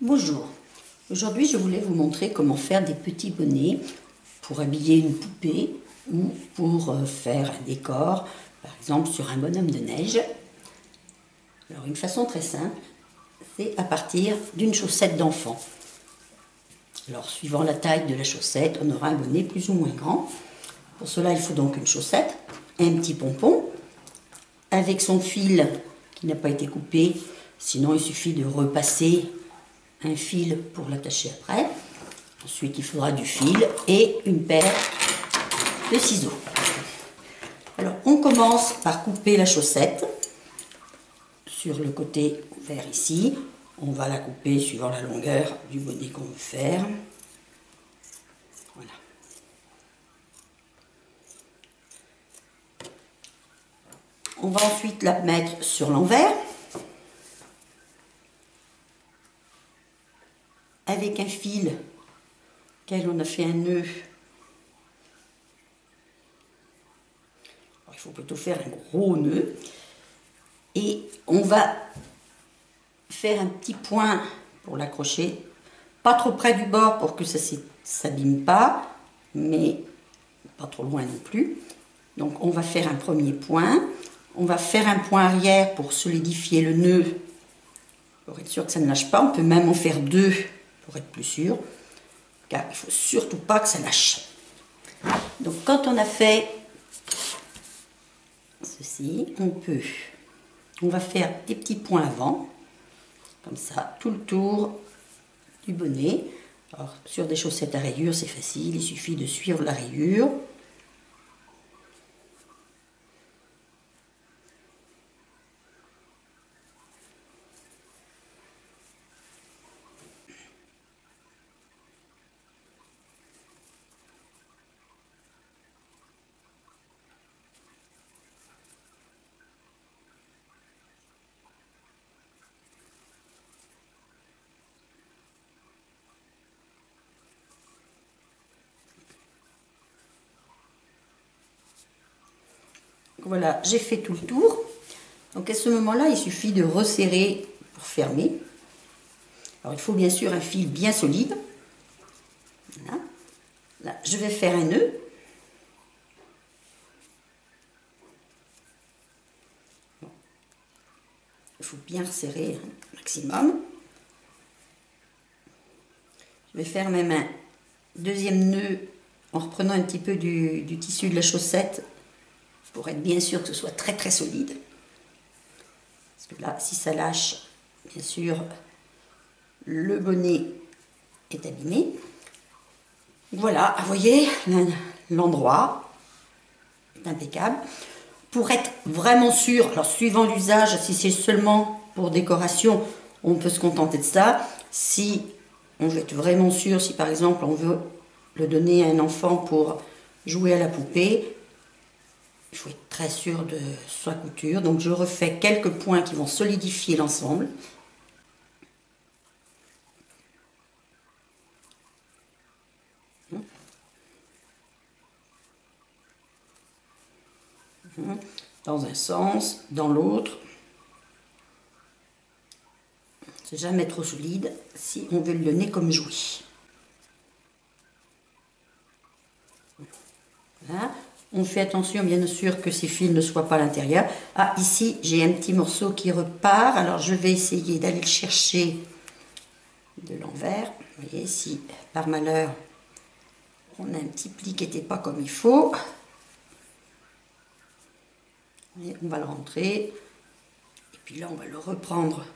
Bonjour, aujourd'hui je voulais vous montrer comment faire des petits bonnets pour habiller une poupée ou pour faire un décor, par exemple sur un bonhomme de neige. Alors une façon très simple, c'est à partir d'une chaussette d'enfant. Alors suivant la taille de la chaussette, on aura un bonnet plus ou moins grand. Pour cela il faut donc une chaussette, un petit pompon, avec son fil qui n'a pas été coupé, sinon il suffit de repasser un fil pour l'attacher après. Ensuite, il faudra du fil et une paire de ciseaux. Alors, on commence par couper la chaussette sur le côté vert ici. On va la couper suivant la longueur du bonnet qu'on veut faire. Voilà. On va ensuite la mettre sur l'envers avec un fil auquel on a fait un nœud. Alors, il faut plutôt faire un gros nœud. Et on va faire un petit point pour l'accrocher, pas trop près du bord pour que ça ne s'abîme pas, mais pas trop loin non plus. Donc on va faire un premier point, on va faire un point arrière pour solidifier le nœud, pour être sûr que ça ne lâche pas. On peut même en faire deux pour être plus sûr, car il ne faut surtout pas que ça lâche. Donc quand on a fait ceci, on va faire des petits points avant, comme ça, tout le tour du bonnet. Alors, sur des chaussettes à rayures, c'est facile, il suffit de suivre la rayure. Voilà, j'ai fait tout le tour. Donc à ce moment-là, il suffit de resserrer pour fermer. Alors il faut bien sûr un fil bien solide. Voilà. Là, je vais faire un nœud. Bon. Il faut bien resserrer un maximum. Je vais faire même un deuxième nœud en reprenant un petit peu du tissu de la chaussette pour être bien sûr que ce soit très très solide. Parce que là, si ça lâche, bien sûr, le bonnet est abîmé. Voilà, vous voyez, l'endroit est impeccable. Pour être vraiment sûr, alors suivant l'usage, si c'est seulement pour décoration, on peut se contenter de ça. Si on veut être vraiment sûr, si par exemple on veut le donner à un enfant pour jouer à la poupée, il faut être très sûr de sa couture. Donc je refais quelques points qui vont solidifier l'ensemble. Dans un sens, dans l'autre. C'est jamais trop solide si on veut le donner comme jouet. Voilà. On fait attention bien sûr que ces fils ne soient pas à l'intérieur. Ah, ici j'ai un petit morceau qui repart, alors je vais essayer d'aller le chercher de l'envers. Vous voyez, si par malheur on a un petit pli qui n'était pas comme il faut, et on va le rentrer, et puis là on va le reprendre.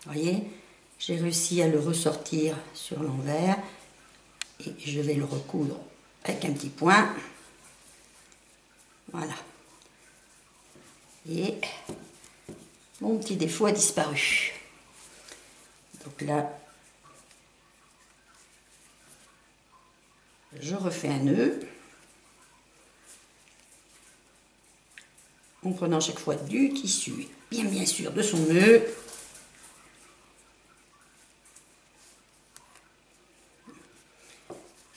Vous voyez, j'ai réussi à le ressortir sur l'envers, et je vais le recoudre avec un petit point. Voilà. Et mon petit défaut a disparu. Donc là, je refais un nœud. En prenant chaque fois du tissu, bien sûr, de son nœud.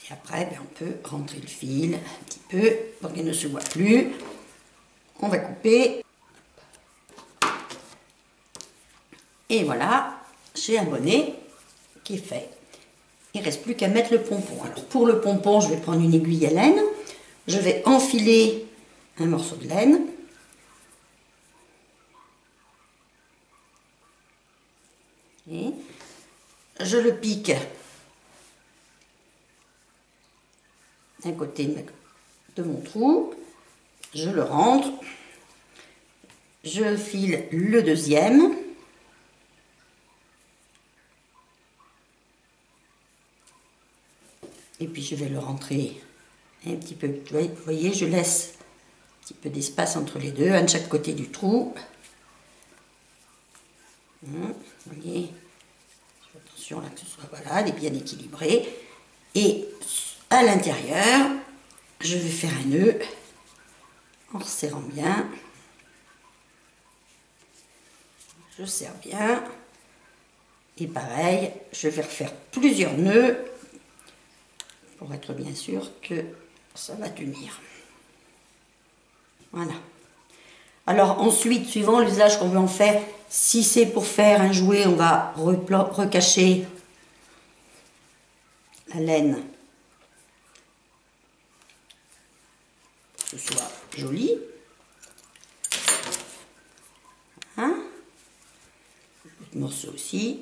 Et après, on peut rentrer le fil un petit peu pour qu'il ne se voit plus. On va couper. Et voilà, j'ai un bonnet qui est fait. Il ne reste plus qu'à mettre le pompon. Alors pour le pompon, je vais prendre une aiguille à laine. Je vais enfiler un morceau de laine. Et je le pique d'un côté de mon trou. Je le rentre. Je file le deuxième. Et puis je vais le rentrer un petit peu. Vous voyez, je laisse un petit peu d'espace entre les deux, un de chaque côté du trou. Vous voyez, attention là que ce soit voilà, bien équilibré. Et à l'intérieur, je vais faire un nœud en resserrant bien. Je serre bien. Et pareil, je vais refaire plusieurs nœuds pour être bien sûr que ça va tenir. Voilà. Alors ensuite, suivant l'usage qu'on veut en faire, si c'est pour faire un jouet, on va recacher la laine pour que ce soit joli. Hein? Un petit morceau aussi.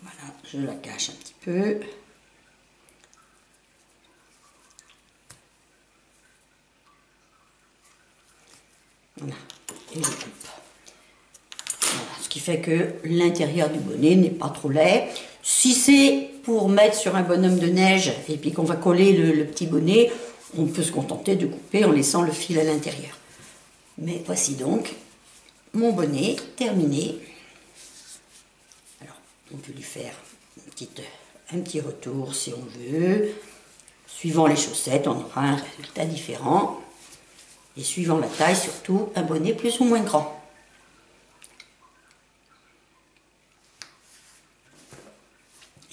Voilà, je la cache un petit peu. Voilà, et je coupe. Voilà, ce qui fait que l'intérieur du bonnet n'est pas trop laid. Si c'est pour mettre sur un bonhomme de neige et puis qu'on va coller le petit bonnet, on peut se contenter de couper en laissant le fil à l'intérieur. Mais voici donc mon bonnet terminé. Alors, on peut lui faire un petit retour si on veut. Suivant les chaussettes, on aura un résultat différent. Et suivant la taille, surtout, un bonnet plus ou moins grand.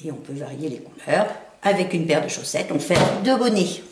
Et on peut varier les couleurs. Avec une paire de chaussettes, on fait 2 bonnets.